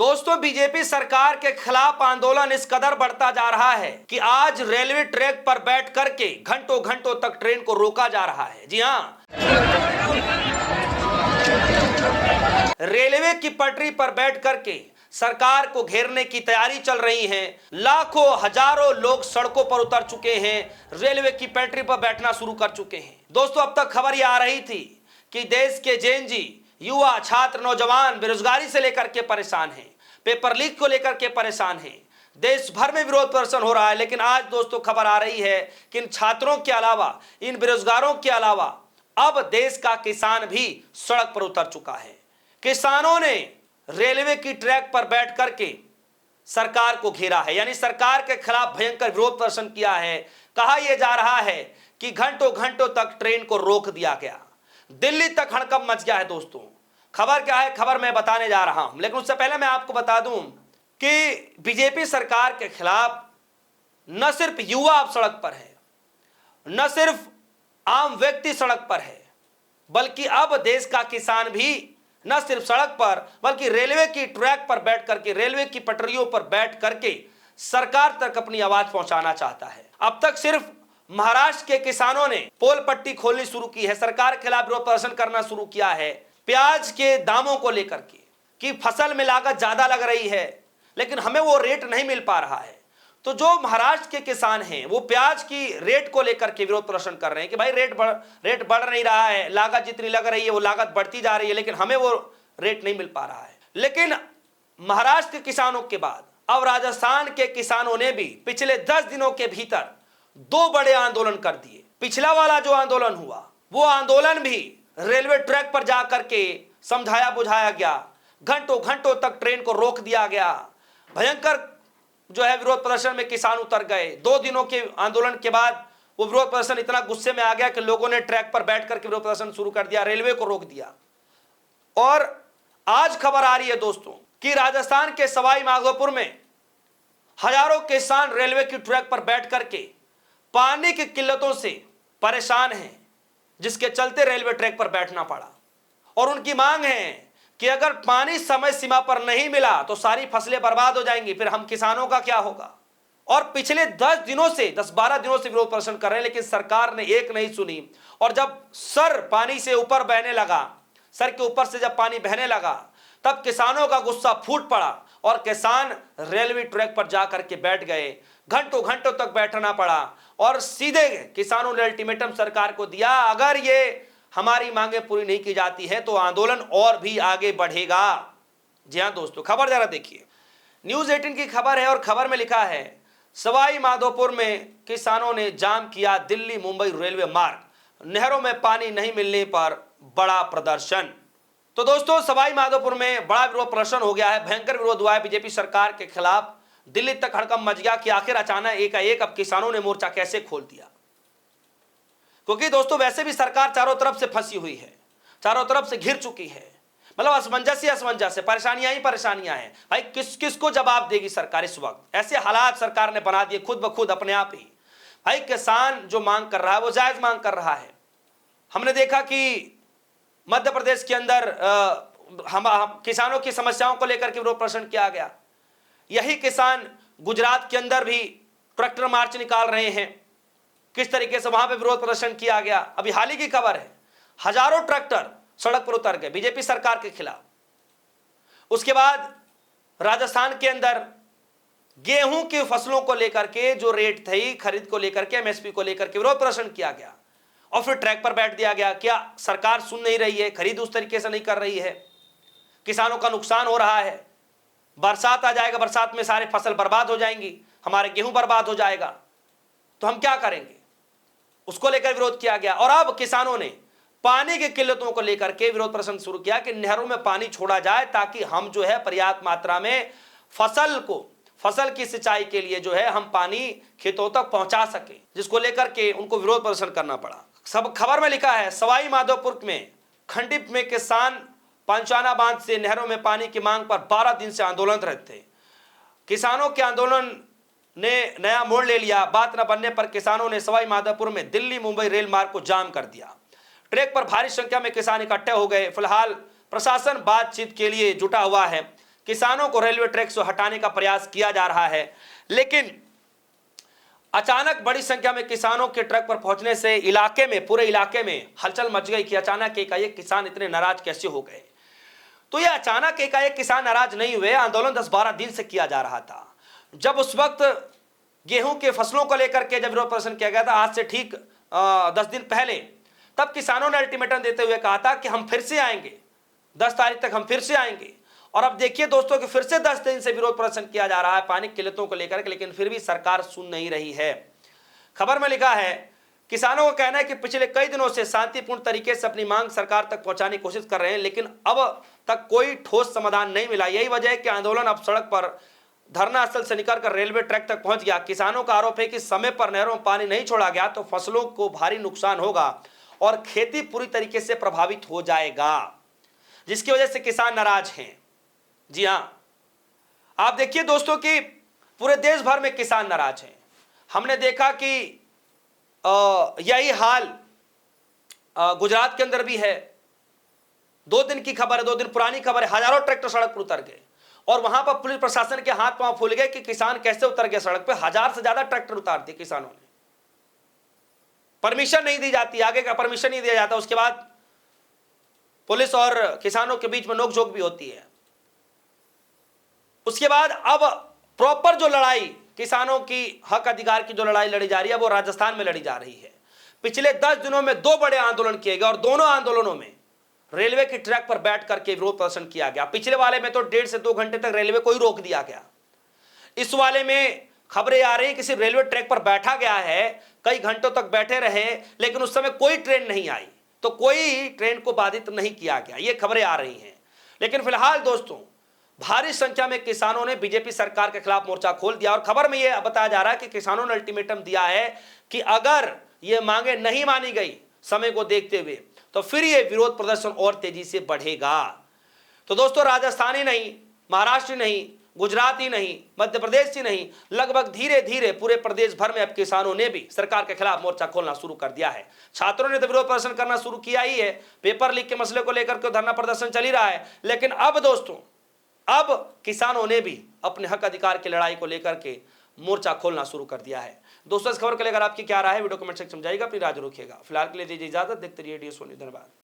दोस्तों, बीजेपी सरकार के खिलाफ आंदोलन इस कदर बढ़ता जा रहा है कि आज रेलवे ट्रैक पर बैठ करके घंटों घंटों तक ट्रेन को रोका जा रहा है। जी हां, रेलवे की पटरी पर बैठ करके सरकार को घेरने की तैयारी चल रही है। लाखों हजारों लोग सड़कों पर उतर चुके हैं, रेलवे की पटरी पर बैठना शुरू कर चुके हैं। दोस्तों, अब तक खबर यह आ रही थी कि देश के जेनजी, युवा, छात्र, नौजवान बेरोजगारी से लेकर के परेशान हैं, पेपर लीक को लेकर के परेशान हैं, देश भर में विरोध प्रदर्शन हो रहा है। लेकिन आज दोस्तों खबर आ रही है कि इन छात्रों के अलावा, इन बेरोजगारों के अलावा अब देश का किसान भी सड़क पर उतर चुका है। किसानों ने रेलवे की ट्रैक पर बैठ करके सरकार को घेरा है, यानी सरकार के खिलाफ भयंकर विरोध प्रदर्शन किया है। कहा यह जा रहा है कि घंटों घंटों तक ट्रेन को रोक दिया गया, दिल्ली तक हड़कंप मच गया है। दोस्तों, खबर क्या है, खबर मैं बताने जा रहा हूं, लेकिन उससे पहले मैं आपको बता दूं कि बीजेपी सरकार के खिलाफ न सिर्फ युवा अब सड़क पर है, न सिर्फ आम व्यक्ति सड़क पर है, बल्कि अब देश का किसान भी न सिर्फ सड़क पर बल्कि रेलवे की ट्रैक पर बैठ करके, रेलवे की पटरियों पर बैठ करके सरकार तक अपनी आवाज पहुंचाना चाहता है। अब तक सिर्फ महाराष्ट्र के किसानों ने पोल पट्टी खोलनी शुरू की है, सरकार के खिलाफ विरोध प्रदर्शन करना शुरू किया है, प्याज के दामों को लेकर के कि फसल में लागत ज्यादा लग रही है लेकिन हमें वो रेट नहीं मिल पा रहा है। तो जो महाराष्ट्र के किसान हैं वो प्याज की रेट को लेकर के विरोध प्रदर्शन कर रहे हैं कि भाई रेट बढ़ नहीं रहा है, लागत जितनी लग रही है वो लागत बढ़ती जा रही है, लेकिन हमें वो रेट नहीं मिल पा रहा है। लेकिन महाराष्ट्र के किसानों के बाद अब राजस्थान के किसानों ने भी पिछले 10 दिनों के भीतर 2 बड़े आंदोलन कर दिए। पिछला वाला जो आंदोलन हुआ वो आंदोलन भी रेलवे ट्रैक पर जाकर के समझाया बुझाया गया, घंटों घंटों तक ट्रेन को रोक दिया गया, भयंकर जो है विरोध प्रदर्शन में किसान उतर गए। 2 दिनों के आंदोलन के बाद वो विरोध प्रदर्शन इतना गुस्से में आ गया कि लोगों ने ट्रैक पर बैठ करके विरोध प्रदर्शन शुरू कर दिया, रेलवे को रोक दिया। और आज खबर आ रही है दोस्तों कि राजस्थान के सवाई माधोपुर में हजारों किसान रेलवे की ट्रैक पर बैठ करके पानी की किल्लतों से परेशान हैं, जिसके चलते रेलवे ट्रैक पर बैठना पड़ा। और उनकी मांग है कि अगर पानी समय सीमा पर नहीं मिला तो सारी फसलें बर्बाद हो जाएंगी, फिर हम किसानों का क्या होगा। और पिछले 10-12 दिनों से विरोध प्रदर्शन कर रहे हैं, लेकिन सरकार ने एक नहीं सुनी। और जब सर पानी से ऊपर बहने लगा, सर के ऊपर से जब पानी बहने लगा, तब किसानों का गुस्सा फूट पड़ा और किसान रेलवे ट्रैक पर जाकर के बैठ गए। घंटों घंटों तक बैठना पड़ा और सीधे किसानों ने अल्टीमेटम सरकार को दिया, अगर ये हमारी मांगे पूरी नहीं की जाती है तो आंदोलन और भी आगे बढ़ेगा। जी हां दोस्तों, खबर जरा देखिए, न्यूज 18 की खबर है और खबर में लिखा है सवाई माधोपुर में किसानों ने जाम किया दिल्ली मुंबई रेलवे मार्ग, नहरों में पानी नहीं मिलने पर बड़ा प्रदर्शन। तो दोस्तों, सवाई माधोपुर में बड़ा विरोध प्रदर्शन हो गया है, भयंकर विरोध हुआ है बीजेपी सरकार के खिलाफ। दिल्ली तक हड़कंप मच गया कि आखिर अचानक एकाएक अब किसानों ने मोर्चा कैसे खोल दिया। क्योंकि दोस्तों वैसे भी सरकार चारों तरफ से फंसी हुई है, चारों तरफ से घिर चुकी है, मतलब असमंजस ही असमंजस है, परेशानियां ही परेशानियां हैं। भाई किस को जवाब देगी सरकार इस वक्त? ऐसे हालात सरकार ने बना दिए खुद ब खुद अपने आप ही। भाई किसान जो मांग कर रहा है वो जायज मांग कर रहा है। हमने देखा कि मध्य प्रदेश के अंदर हम किसानों की समस्याओं को लेकर के विरोध प्रदर्शन किया गया। यही किसान गुजरात के अंदर भी ट्रैक्टर मार्च निकाल रहे हैं, किस तरीके से वहां पे विरोध प्रदर्शन किया गया। अभी हाल ही की खबर है, हजारों ट्रैक्टर सड़क पर उतर गए बीजेपी सरकार के खिलाफ। उसके बाद राजस्थान के अंदर गेहूं की फसलों को लेकर के जो रेट थी, खरीद को लेकर के, एमएसपी को लेकर के विरोध प्रदर्शन किया गया और फिर ट्रैक पर बैठ दिया गया। क्या सरकार सुन नहीं रही है? खरीद उस तरीके से नहीं कर रही है, किसानों का नुकसान हो रहा है। बरसात आ जाएगा, बरसात में सारे फसल बर्बाद हो जाएंगी, हमारे गेहूं बर्बाद हो जाएगा, तो हम क्या करेंगे? उसको लेकर विरोध किया गया। और अब किसानों ने पानी की किल्लतों को लेकर के विरोध प्रदर्शन शुरू किया कि नहरों में पानी छोड़ा जाए ताकि हम जो है पर्याप्त मात्रा में फसल की सिंचाई के लिए जो है हम पानी खेतों तक पहुंचा सके, जिसको लेकर के उनको विरोध प्रदर्शन करना पड़ा। सब खबर में लिखा है सवाई माधोपुर में खंडित में किसान पंचाना बांध से नहरों में पानी की मांग पर 12 दिन से आंदोलनरत रहते थे। किसानों के आंदोलन ने नया मोड़ ले लिया। बात न बनने पर किसानों ने सवाई माधोपुर में दिल्ली मुंबई रेल मार्ग को जाम कर दिया। ट्रैक पर भारी संख्या में किसान इकट्ठे हो गए। फिलहाल प्रशासन बातचीत के लिए जुटा हुआ है। किसानों को रेलवे ट्रैक से हटाने का प्रयास किया जा रहा है, लेकिन अचानक बड़ी संख्या में किसानों के ट्रक पर पहुंचने से इलाके में, पूरे इलाके में हलचल मच गई कि अचानक एकाएक किसान इतने नाराज कैसे हो गए। तो यह अचानक एकाएक किसान नाराज नहीं हुए, आंदोलन 10-12 दिन से किया जा रहा था। जब उस वक्त गेहूं के फसलों को लेकर के जब विरोध प्रदर्शन किया गया था, आज से ठीक 10 दिन पहले, तब किसानों ने अल्टीमेटम देते हुए कहा था कि हम फिर से आएंगे, 10 तारीख तक हम फिर से आएंगे। और अब देखिए दोस्तों कि फिर से 10 दिन से विरोध प्रदर्शन किया जा रहा है पानी की किल्लतों को लेकर के, लेकिन फिर भी सरकार सुन नहीं रही है। खबर में लिखा है, किसानों का कहना है कि पिछले कई दिनों से शांतिपूर्ण तरीके से अपनी मांग सरकार तक पहुंचाने की कोशिश कर रहे हैं, लेकिन अब तक कोई ठोस समाधान नहीं मिला। यही वजह है कि आंदोलन अब सड़क पर धरना स्थल से निकलकर रेलवे ट्रैक तक पहुंच गया। किसानों का आरोप है कि समय पर नहरों में पानी नहीं छोड़ा गया तो फसलों को भारी नुकसान होगा और खेती पूरी तरीके से प्रभावित हो जाएगा, जिसकी वजह से किसान नाराज हैं। जी हां, आप देखिए दोस्तों कि पूरे देश भर में किसान नाराज हैं। हमने देखा कि यही हाल गुजरात के अंदर भी है। 2 दिन की खबर है, 2 दिन पुरानी खबर है, हजारों ट्रैक्टर सड़क पर उतर गए और वहां पर पुलिस प्रशासन के हाथ पांव फूल गए कि किसान कैसे उतर गए सड़क पे। 1000 से ज्यादा ट्रैक्टर उतार दिए किसानों ने। परमिशन नहीं दी जाती, आगे का परमिशन नहीं दिया जाता। उसके बाद पुलिस और किसानों के बीच में नोकझोंक भी होती है। उसके बाद अब प्रॉपर जो लड़ाई किसानों की हक अधिकार की जो लड़ाई लड़ी जा रही है वो राजस्थान में लड़ी जा रही है। पिछले 10 दिनों में 2 बड़े आंदोलन किए गए और दोनों आंदोलनों में रेलवे की ट्रैक पर बैठ करके विरोध प्रदर्शन किया गया। पिछले वाले में तो 1.5 से 2 घंटे तक रेलवे को ही रोक दिया गया। इस वाले में खबरें आ रही है कि सिर्फ रेलवे ट्रैक पर बैठा गया है, कई घंटों तक बैठे रहे, लेकिन उस समय कोई ट्रेन नहीं आई, तो कोई ट्रेन को बाधित नहीं किया गया। ये खबरें आ रही हैं। लेकिन फिलहाल दोस्तों भारी संख्या में किसानों ने बीजेपी सरकार के खिलाफ मोर्चा खोल दिया और खबर में यह बताया जा रहा है कि किसानों ने अल्टीमेटम दिया है कि अगर ये मांगे नहीं मानी गई समय को देखते हुए तो फिर ये विरोध प्रदर्शन और तेजी से बढ़ेगा। तो दोस्तों राजस्थान ही नहीं, महाराष्ट्र ही नहीं, गुजरात ही नहीं, मध्य प्रदेश ही नहीं, लगभग धीरे धीरे पूरे प्रदेश भर में अब किसानों ने भी सरकार के खिलाफ मोर्चा खोलना शुरू कर दिया है। छात्रों ने तो विरोध प्रदर्शन करना शुरू किया ही है, पेपर लीक के मसले को लेकर के धरना प्रदर्शन चल ही रहा है। लेकिन अब दोस्तों अब किसानों ने भी अपने हक अधिकार की लड़ाई को लेकर के मोर्चा खोलना शुरू कर दिया है। दोस्तों इस खबर को लेकर आपकी क्या राय है, वीडियो कमेंट सेक्शन में समझाइएगा, अपनी राय रखिएगा। फिलहाल के लिए दीजिए इजाजत, देखते रहिए DSO न्यूज़। धन्यवाद।